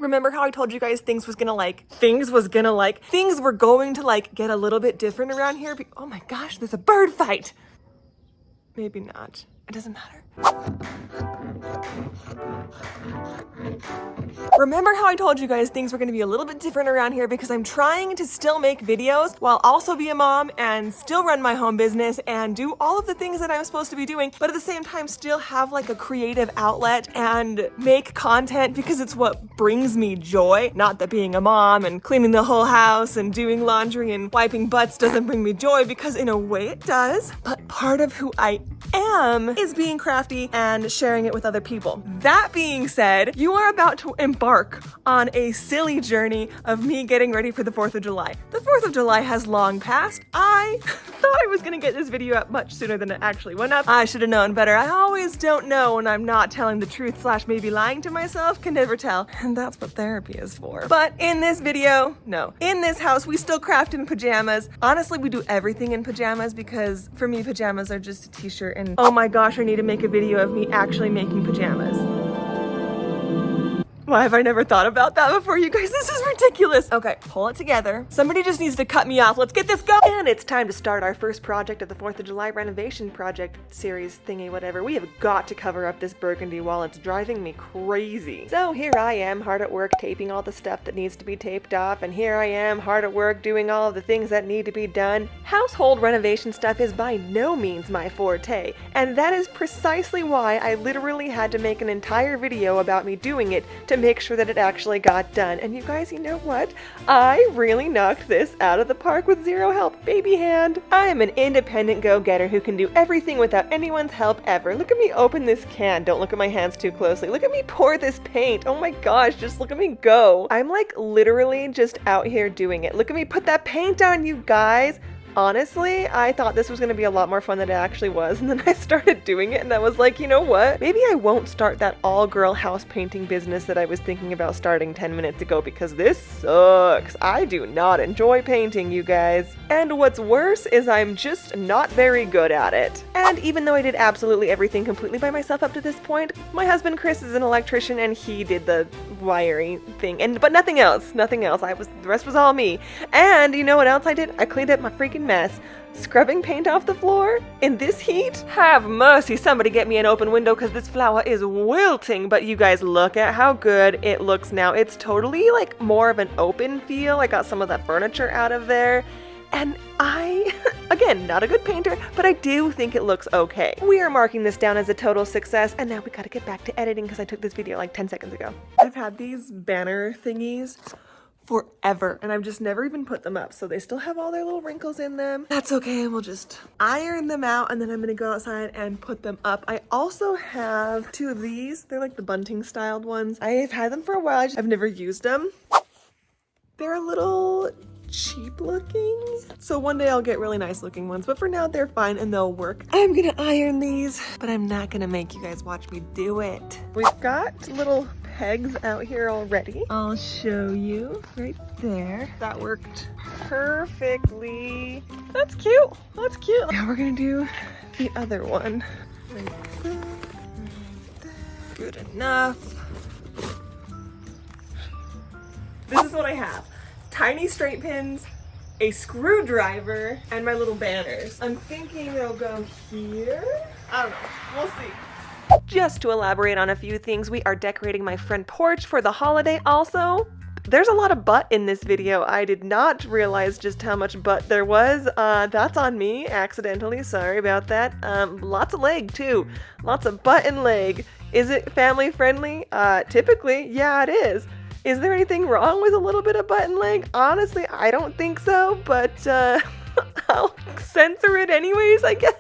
Remember how I told you guys things were going to get a little bit different around here? Oh my gosh, there's a bird fight. Maybe not. It doesn't matter. Remember how I told you guys things were going to be a little bit different around here because I'm trying to still make videos while also be a mom and still run my home business and do all of the things that I'm supposed to be doing, but at the same time still have like a creative outlet and make content because it's what brings me joy. Not that being a mom and cleaning the whole house and doing laundry and wiping butts doesn't bring me joy, because in a way it does, but part of who I am is being crafty and sharing it with other people. That being said, you are about to embark on a silly journey of me getting ready for the 4th of July. The 4th of July has long passed. I thought I was gonna get this video up much sooner than it actually went up. I should have known better. I always don't know when I'm not telling the truth / maybe lying to myself. Can never tell. And that's what therapy is for. But in this video, no. In this house, we still craft in pajamas. Honestly, we do everything in pajamas because for me, pajamas are just a t-shirt, and oh my gosh, I need to make a video of me actually making pajamas. Why have I never thought about that before, you guys? This is ridiculous. Okay, pull it together. Somebody just needs to cut me off. Let's get this going. And it's time to start our first project of the 4th of July renovation project series thingy, whatever. We have got to cover up this burgundy wall. It's driving me crazy. So here I am, hard at work, taping all the stuff that needs to be taped off. And here I am, hard at work, doing all of the things that need to be done. Household renovation stuff is by no means my forte. And that is precisely why I literally had to make an entire video about me doing it to make sure that it actually got done. And you guys, you know what? I really knocked this out of the park with zero help, baby hand. I am an independent go-getter who can do everything without anyone's help ever. Look at me open this can. Don't look at my hands too closely. Look at me pour this paint. Oh my gosh, just look at me go. I'm like literally just out here doing it. Look at me put that paint on, you guys. Honestly, I thought this was going to be a lot more fun than it actually was, and then I started doing it and I was like, you know what? Maybe I won't start that all-girl house painting business that I was thinking about starting 10 minutes ago, because this sucks. I do not enjoy painting, you guys. And what's worse is I'm just not very good at it. And even though I did absolutely everything completely by myself up to this point, my husband Chris is an electrician and he did the wiring thing, but nothing else. The rest was all me. And you know what else I did? I cleaned up my freaking mess. Scrubbing paint off the floor in this heat? Have mercy, somebody get me an open window because this flower is wilting. But you guys, look at how good it looks now. It's totally like more of an open feel. I got some of that furniture out of there. And I, again, not a good painter, but I do think it looks okay. We are marking this down as a total success, and now we gotta get back to editing because I took this video like 10 seconds ago. I've had these banner thingies forever, and I've just never even put them up, so they still have all their little wrinkles in them. That's okay, we'll just iron them out, and then I'm gonna go outside and put them up. I also have 2 of these. They're like the bunting styled ones. I've had them for a while, I've never used them. They're a little cheap looking, so one day I'll get really nice looking ones, but for now they're fine and they'll work. I'm gonna iron these, but I'm not gonna make you guys watch me do it. We've got little pegs out here already. I'll show you right there. That worked perfectly. That's cute. That's cute. Now we're gonna do the other one. Like that. Good enough. This is what I have. Tiny straight pins, a screwdriver, and my little banners. I'm thinking they'll go here. I don't know. We'll see. Just to elaborate on a few things, we are decorating my front porch for the holiday also. There's a lot of butt in this video. I did not realize just how much butt there was. That's on me, accidentally. Sorry about that. Lots of leg, too. Lots of butt and leg. Is it family friendly? Typically, yeah, it is. Is there anything wrong with a little bit of butt and leg? Honestly, I don't think so, but I'll censor it anyways, I guess.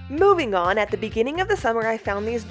Moving on, at the beginning of the summer, I found these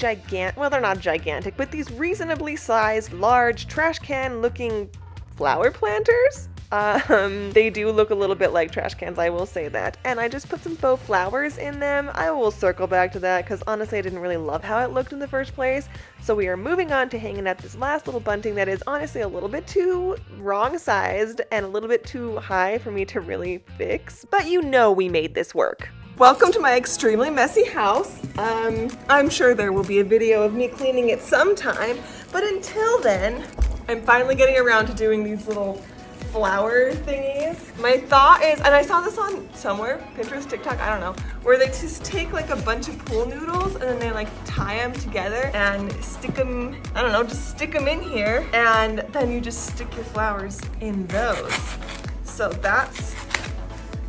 well, they're not gigantic, but these reasonably sized, large, trash can looking flower planters. They do look a little bit like trash cans, I will say that. And I just put some faux flowers in them. I will circle back to that because honestly I didn't really love how it looked in the first place. So we are moving on to hanging up this last little bunting that is honestly a little bit too wrong sized and a little bit too high for me to really fix. But you know we made this work. Welcome to my extremely messy house. I'm sure there will be a video of me cleaning it sometime, but until then, I'm finally getting around to doing these little flower thingies. My thought is, and I saw this on somewhere, Pinterest, TikTok, I don't know, where they just take like a bunch of pool noodles and then they like tie them together and stick them, I don't know, just stick them in here, and then you just stick your flowers in those. So that's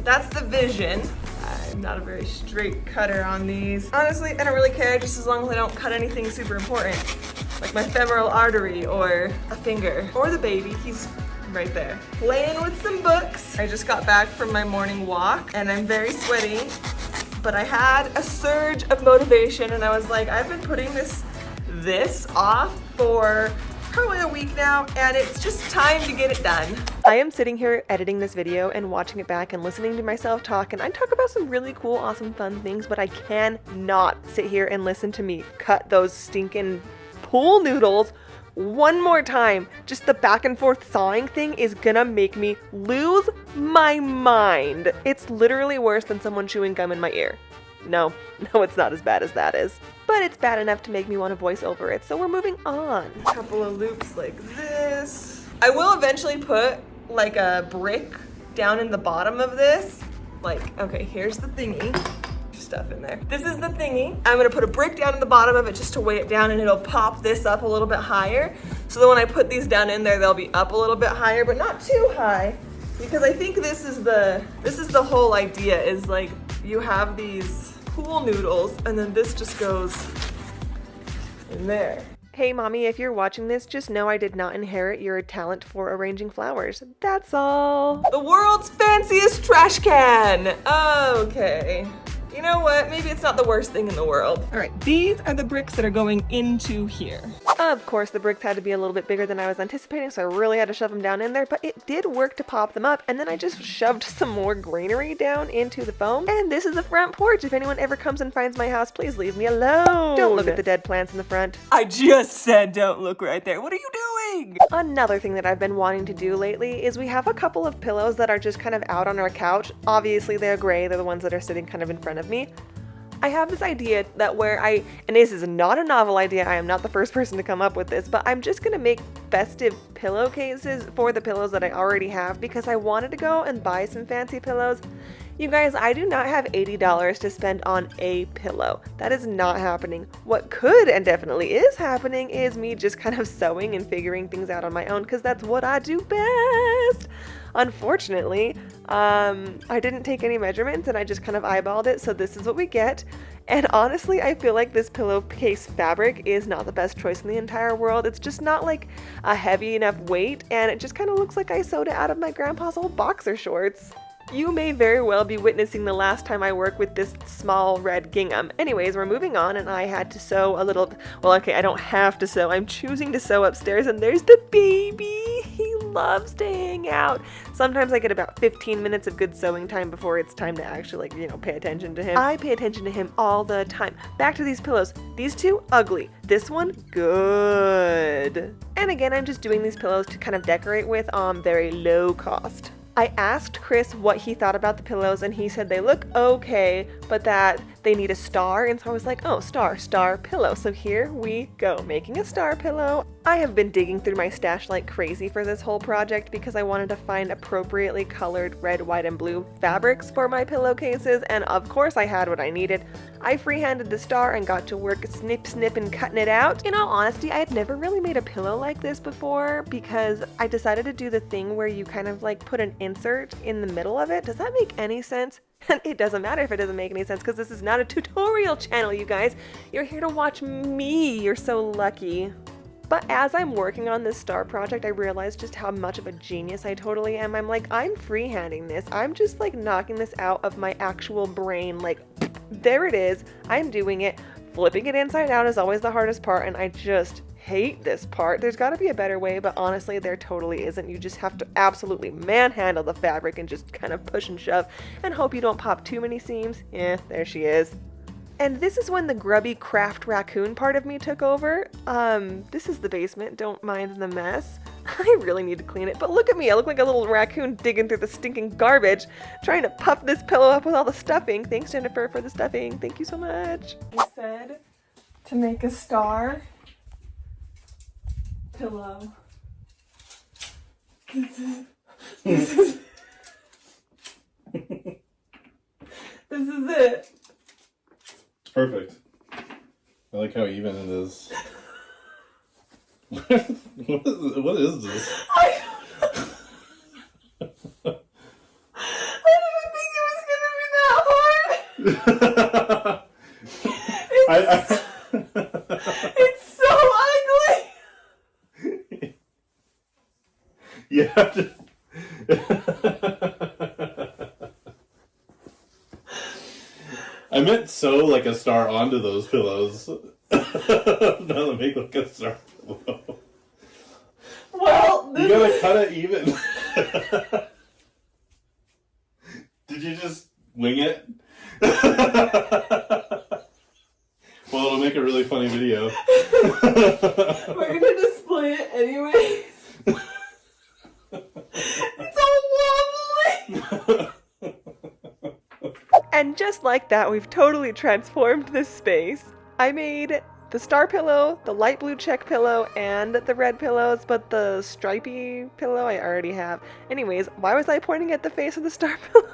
the vision. I'm not a very straight cutter on these. Honestly, I don't really care, just as long as I don't cut anything super important, like my femoral artery or a finger, or the baby, he's right there. Playing with some books. I just got back from my morning walk and I'm very sweaty, but I had a surge of motivation and I was like, I've been putting this off for probably a week now, and it's just time to get it done. I am sitting here editing this video and watching it back and listening to myself talk, and I talk about some really cool, awesome, fun things, but I cannot sit here and listen to me cut those stinking pool noodles one more time. Just the back and forth sawing thing is gonna make me lose my mind. It's literally worse than someone chewing gum in my ear. No, it's not as bad as that is. But it's bad enough to make me want to voice over it, so we're moving on. A couple of loops like this. I will eventually put like a brick down in the bottom of this. Like, okay, here's the thingy. Stuff in there. This is the thingy. I'm gonna put a brick down in the bottom of it just to weigh it down, and it'll pop this up a little bit higher. So that when I put these down in there, they'll be up a little bit higher, but not too high. Because I think this is the whole idea, is like you have these pool noodles and then this just goes in there. Hey mommy, if you're watching this, just know I did not inherit your talent for arranging flowers. That's all. The world's fanciest trash can. Okay. You know what? Maybe it's not the worst thing in the world. All right, these are the bricks that are going into here. Of course, the bricks had to be a little bit bigger than I was anticipating, so I really had to shove them down in there, but it did work to pop them up, and then I just shoved some more greenery down into the foam, and this is the front porch. If anyone ever comes and finds my house, please leave me alone. Don't look at the dead plants in the front. I just said don't look right there. What are you doing? Another thing that I've been wanting to do lately is we have a couple of pillows that are just kind of out on our couch. Obviously, they're gray. They're the ones that are sitting kind of in front of me. I have this idea that and this is not a novel idea, I am not the first person to come up with this, but I'm just gonna make festive pillowcases for the pillows that I already have because I wanted to go and buy some fancy pillows. You guys, I do not have $80 to spend on a pillow. That is not happening. What could and definitely is happening is me just kind of sewing and figuring things out on my own because that's what I do best. Unfortunately, I didn't take any measurements and I just kind of eyeballed it, so this is what we get. And honestly, I feel like this pillowcase fabric is not the best choice in the entire world. It's just not like a heavy enough weight, and it just kind of looks like I sewed it out of my grandpa's old boxer shorts. You may very well be witnessing the last time I work with this small red gingham. Anyways, we're moving on, and I had to sew a little, well, okay, I don't have to sew. I'm choosing to sew upstairs, and there's the baby. He loves to hang out. Sometimes I get about 15 minutes of good sewing time before it's time to actually, pay attention to him. I pay attention to him all the time. Back to these pillows. These two, ugly. This one, good. And again, I'm just doing these pillows to kind of decorate with very low cost. I asked Chris what he thought about the pillows, and he said they look okay, but that they need a star, and so I was like, oh, star pillow. So here we go, making a star pillow. I have been digging through my stash like crazy for this whole project because I wanted to find appropriately colored red, white, and blue fabrics for my pillowcases, and of course I had what I needed. I freehanded the star and got to work snip and cutting it out. In all honesty, I had never really made a pillow like this before because I decided to do the thing where you kind of like put an insert in the middle of it. Does that make any sense? It doesn't matter if it doesn't make any sense because this is not a tutorial channel, you guys. You're here to watch me. You're so lucky. But as I'm working on this star project, I realized just how much of a genius I totally am. I'm like, I'm freehanding this. I'm just like knocking this out of my actual brain. Like, there it is. I'm doing it. Flipping it inside out is always the hardest part, and I just hate this part. There's got to be a better way, but honestly, there totally isn't. You just have to absolutely manhandle the fabric and just kind of push and shove and hope you don't pop too many seams. Yeah, there she is. And this is when the grubby craft raccoon part of me took over. This is the basement, don't mind the mess. I really need to clean it, but look at me, I look like a little raccoon digging through the stinking garbage, trying to puff this pillow up with all the stuffing. Thanks, Jennifer, for the stuffing. Thank you so much. He said to make a star pillow. This is it. It's perfect. I like how even it is. What is this? I don't know. I didn't think it was gonna be that hard. It's so ugly. You have to. I meant sew like a star onto those pillows. Not to make like a star pillow. Well, you gotta cut it even. Did you just wing it? Well, it'll make a really funny video. We're gonna display it anyways. It's all wobbly. And just like that, we've totally transformed this space. I made the star pillow, the light blue check pillow, and the red pillows, but the stripy pillow I already have. Anyways, why was I pointing at the face of the star pillow?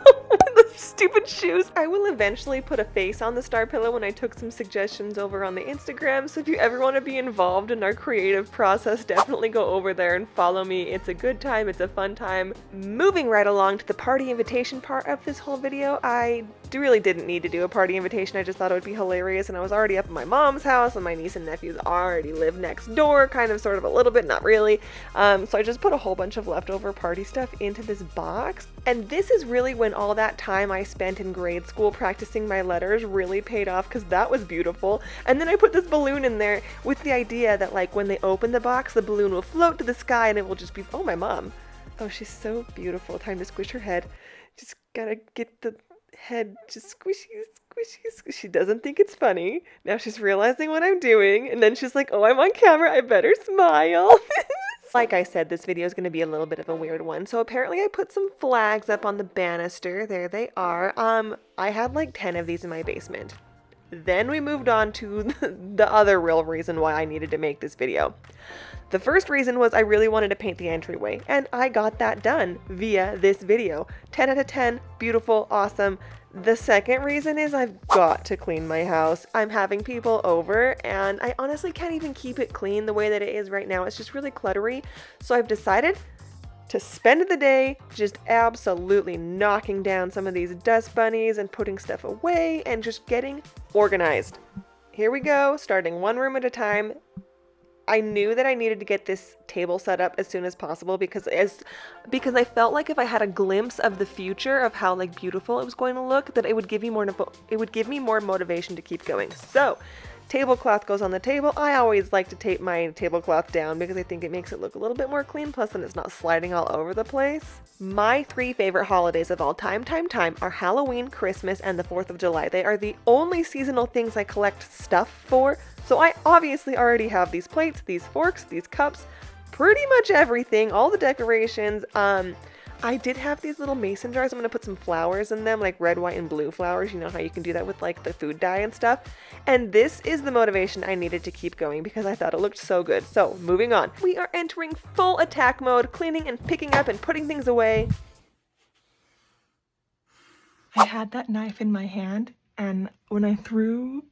The stupid shoes. I will eventually put a face on the star pillow when I took some suggestions over on the Instagram, so if you ever want to be involved in our creative process, definitely go over there and follow me. It's a good time, it's a fun time. Moving right along to the party invitation part of this whole video, I really didn't need to do a party invitation. I just thought it would be hilarious, and I was already up at my mom's house, and my niece and nephews already live next door, kind of, sort of, a little bit, not really. So I just put a whole bunch of leftover party stuff into this box, and this is really when all that time I spent in grade school practicing my letters really paid off, because that was beautiful. And then I put this balloon in there with the idea that, like, when they open the box, the balloon will float to the sky, and it will just be, oh, my mom. Oh, she's so beautiful. Time to squish her head. Just gotta get the head just squishy, squishy, squishy. She doesn't think it's funny. Now she's realizing what I'm doing, and then she's like, oh, I'm on camera, I better smile. Like I said, this video is going to be a little bit of a weird one. So apparently I put some flags up on the banister. There they are. I had like 10 of these in my basement. Then we moved on to the other real reason why I needed to make this video. The first reason was I really wanted to paint the entryway, and I got that done via this video. 10 out of 10, beautiful, awesome. The second reason is I've got to clean my house. I'm having people over, and I honestly can't even keep it clean the way that it is right now. It's just really cluttery. So I've decided to spend the day just absolutely knocking down some of these dust bunnies and putting stuff away and just getting organized. Here we go, starting one room at a time. I knew that I needed to get this table set up as soon as possible because I felt like if I had a glimpse of the future of how like beautiful it was going to look, that it would give me more motivation to keep going. So, tablecloth goes on the table. I always like to tape my tablecloth down because I think it makes it look a little bit more clean, plus then it's not sliding all over the place. My 3 favorite holidays of all time are Halloween, Christmas, and the 4th of July. They are the only seasonal things I collect stuff for. So I obviously already have these plates, these forks, these cups, pretty much everything, all the decorations. I did have these little mason jars. I'm going to put some flowers in them, like red, white, and blue flowers. You know how you can do that with like the food dye and stuff. And this is the motivation I needed to keep going because I thought it looked so good. So moving on. We are entering full attack mode, cleaning and picking up and putting things away. I had that knife in my hand, and when I threw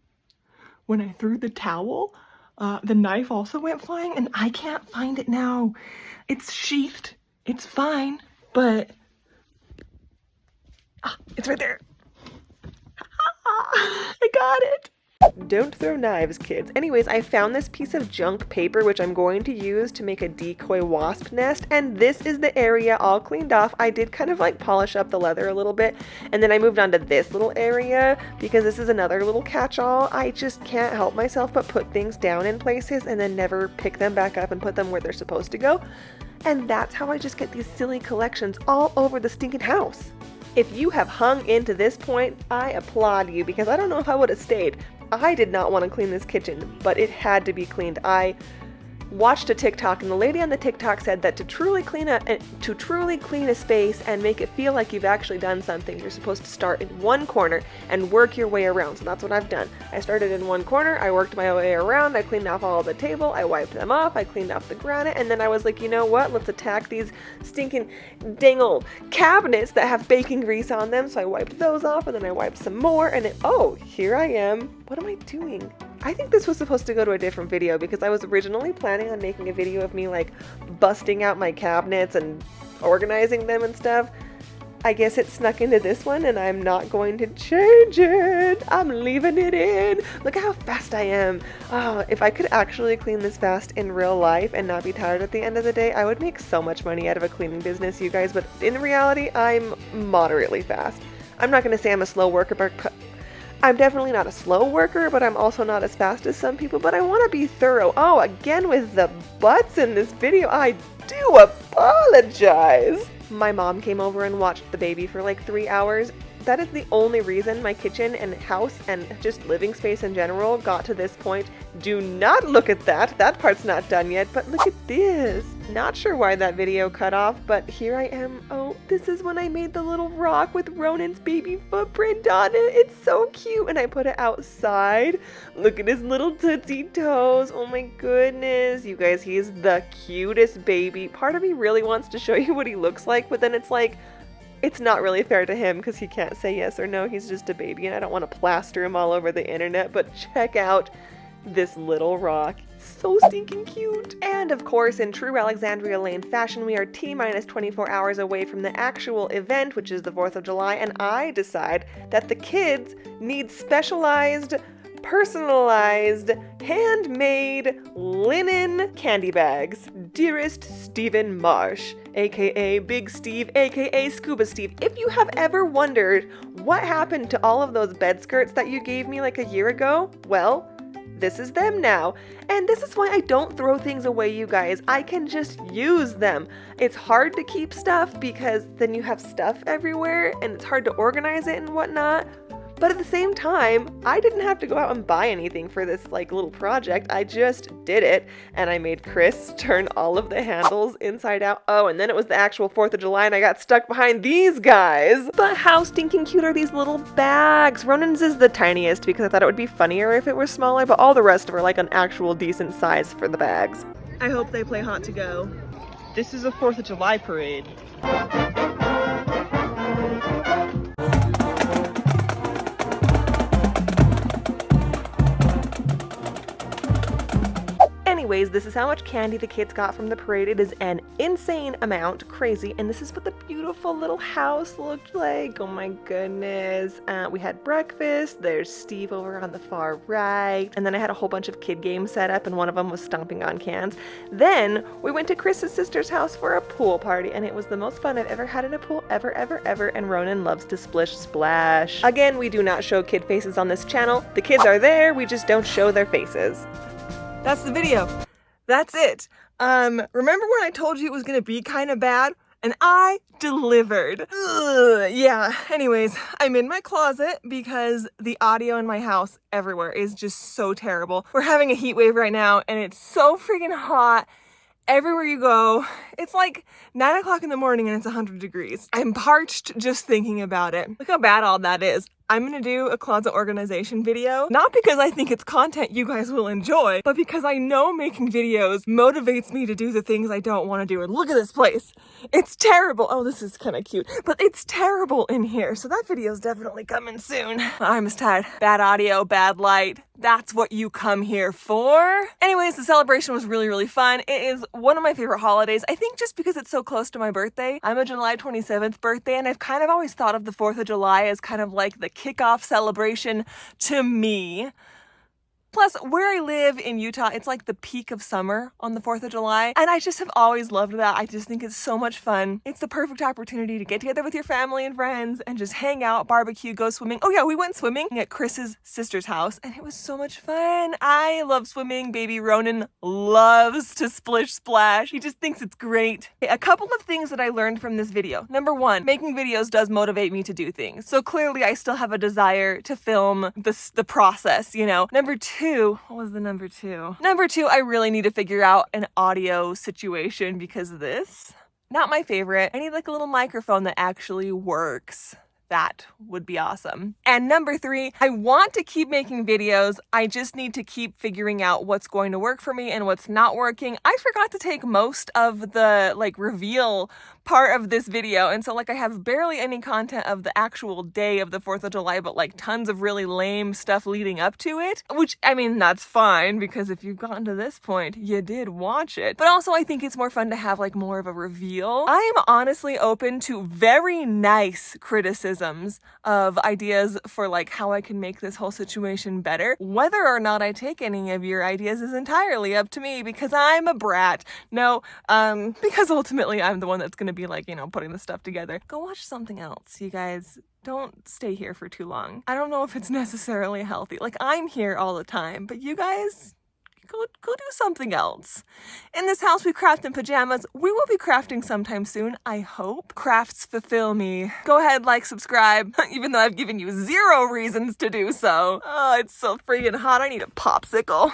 the towel, the knife also went flying, and I can't find it now. It's sheathed. It's fine, but it's right there. I got it. Don't throw knives, kids. Anyways, I found this piece of junk paper, which I'm going to use to make a decoy wasp nest, and this is the area all cleaned off. I did kind of like polish up the leather a little bit, and then I moved on to this little area because this is another little catch-all. I just can't help myself but put things down in places and then never pick them back up and put them where they're supposed to go. And that's how I just get these silly collections all over the stinking house. If you have hung into this point, I applaud you because I don't know if I would have stayed. I did not want to clean this kitchen, but it had to be cleaned. I watched a TikTok, and the lady on the TikTok said that to truly clean a space and make it feel like you've actually done something, you're supposed to start in one corner and work your way around. So that's what I've done. I started in one corner, I worked my way around, I cleaned off all of the table, I wiped them off, I cleaned off the granite, and then I was like, you know what? Let's attack these stinking dang old cabinets that have bacon grease on them. So I wiped those off, and then I wiped some more, and oh, here I am. What am I doing? I think this was supposed to go to a different video because I was originally planning on making a video of me like busting out my cabinets and organizing them and stuff. I guess it snuck into this one, and I'm not going to change it. I'm leaving it in. Look at how fast I am. Oh, if I could actually clean this fast in real life and not be tired at the end of the day, I would make so much money out of a cleaning business, you guys. But in reality, I'm moderately fast. I'm not going to say I'm a slow worker, but I'm definitely not a slow worker, but I'm also not as fast as some people, but I want to be thorough. Oh, again with the butts in this video, I do apologize. My mom came over and watched the baby for like 3 hours. That is the only reason my kitchen and house and just living space in general got to this point. Do not look at that. That part's not done yet, but look at this. Not sure why that video cut off, but here I am. Oh, this is when I made the little rock with Ronan's baby footprint on it. It's so cute, and I put it outside. Look at his little tootsie toes. Oh my goodness. You guys, he's the cutest baby. Part of me really wants to show you what he looks like, but then it's like, it's not really fair to him because he can't say yes or no. He's just a baby, and I don't want to plaster him all over the internet, but check out this little rock. So stinking cute. And of course, in true Alexandria Lane fashion, we are T-minus 24 hours away from the actual event, which is the 4th of July, and I decide that the kids need specialized, personalized, handmade linen candy bags. Dearest Stephen Marsh, aka Big Steve, aka Scuba Steve, if you have ever wondered what happened to all of those bed skirts that you gave me like a year ago, well, this is them now. And this is why I don't throw things away, you guys. I can just use them. It's hard to keep stuff because then you have stuff everywhere and it's hard to organize it and whatnot. But at the same time, I didn't have to go out and buy anything for this like little project. I just did it, and I made Chris turn all of the handles inside out. Oh, and then it was the actual 4th of July and I got stuck behind these guys. But how stinking cute are these little bags? Ronan's is the tiniest because I thought it would be funnier if it were smaller, but all the rest are like an actual decent size for the bags. I hope they play Hot to Go. This is a 4th of July parade. Anyways, this is how much candy the kids got from the parade. It is an insane amount, crazy, and this is what the beautiful little house looked like. Oh my goodness. We had breakfast. There's Steve over on the far right, and then I had a whole bunch of kid games set up, and one of them was stomping on cans. Then we went to Chris's sister's house for a pool party, and it was the most fun I've ever had in a pool, ever, and Ronan loves to splish splash. Again, we do not show kid faces on this channel. The kids are there, we just don't show their faces. That's the video. That's it. Remember when I told you it was gonna be kind of bad? And I delivered. Ugh, yeah, anyways, I'm in my closet because the audio in my house everywhere is just so terrible. We're having a heat wave right now and it's so freaking hot. Everywhere you go, it's like 9 o'clock in the morning and it's 100 degrees. I'm parched just thinking about it. Look how bad all that is. I'm gonna do a closet organization video, not because I think it's content you guys will enjoy, but because I know making videos motivates me to do the things I don't want to do. And look at this place. It's terrible. Oh, this is kind of cute, but it's terrible in here. So that video is definitely coming soon. I'm just tired. Bad audio, bad light. That's what you come here for. Anyways, the celebration was really, really fun. It is one of my favorite holidays. I think just because it's so close to my birthday. I'm a July 27th birthday, and I've kind of always thought of the 4th of July as kind of like the kickoff celebration to me. Plus, where I live in Utah, it's like the peak of summer on the 4th of July. And I just have always loved that. I just think it's so much fun. It's the perfect opportunity to get together with your family and friends and just hang out, barbecue, go swimming. Oh yeah, we went swimming at Chris's sister's house and it was so much fun. I love swimming. Baby Ronan loves to splish splash. He just thinks it's great. A couple of things that I learned from this video. Number one, making videos does motivate me to do things. So clearly I still have a desire to film the process, you know. Number two, 2, what was the number 2? Number 2, I really need to figure out an audio situation because this, not my favorite. I need like a little microphone that actually works. That would be awesome. And number 3, I want to keep making videos. I just need to keep figuring out what's going to work for me and what's not working. I forgot to take most of the like reveal part of this video. And so like I have barely any content of the actual day of the 4th of July, but like tons of really lame stuff leading up to it, which I mean, that's fine because if you've gotten to this point, you did watch it. But also I think it's more fun to have like more of a reveal. I am honestly open to very nice criticisms of ideas for like how I can make this whole situation better. Whether or not I take any of your ideas is entirely up to me because I'm a brat. No, because ultimately I'm the one that's gonna be like, you know, putting the stuff together. Go watch something else, you guys. Don't stay here for too long. I don't know if it's necessarily healthy. Like, I'm here all the time, but you guys, go do something else. In this house, we craft in pajamas. We will be crafting sometime soon, I hope. Crafts fulfill me. Go ahead, like, subscribe, even though I've given you 0 reasons to do so. Oh, it's so freaking hot. I need a popsicle.